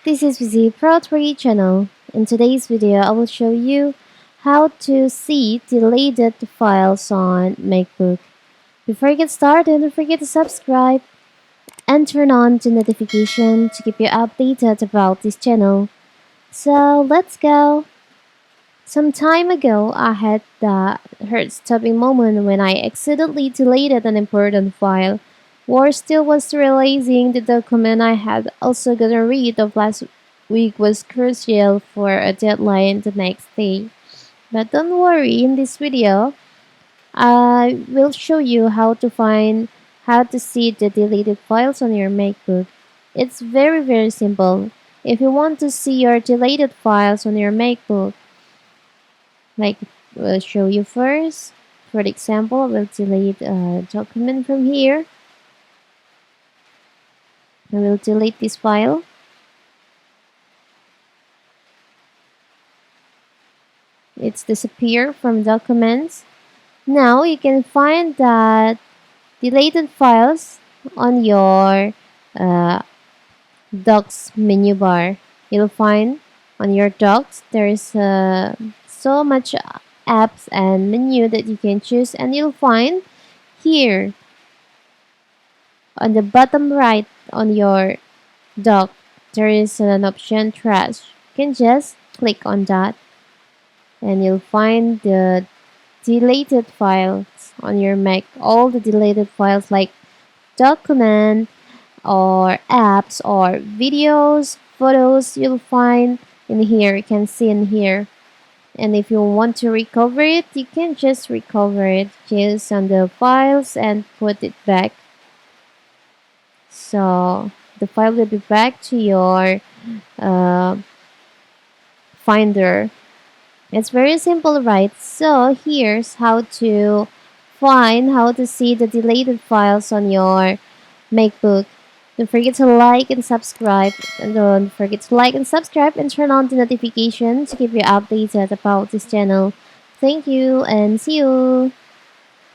This is Vizi Pro3 channel. In today's video, I will show you how to see deleted files on MacBook. Before you get started, don't forget to subscribe and turn on the notification to keep you updated about this channel. So let's go. Some time ago, I had that heart-stopping moment when I accidentally deleted an important file. Worse still was realizing the document I had also gotten rid of last week was crucial for a deadline the next day. But don't worry, in this video, I will show you how to see the deleted files on your MacBook. It's very simple. If you want to see your deleted files on your MacBook, like we'll show you first. For example, we'll delete a document from here. I will delete this file. It's disappear from documents. Now you can find that deleted files on your docs menu bar. You'll find on your docs there is so much apps and menu that you can choose, and you'll find here on the bottom right on your dock there is an option trash. You can just click on that and you'll find the deleted files on your Mac. All the deleted files like document or apps or videos, photos, you'll find in here. You can see in here. And if you want to recover it, you can just recover it just on the files and put it back. So the file will be back to your finder. It's very simple, right? So here's how to see the deleted files on your MacBook. Don't forget to like and subscribe. And don't forget to like and subscribe and turn on the notification to keep you updated about this channel. Thank you and see you.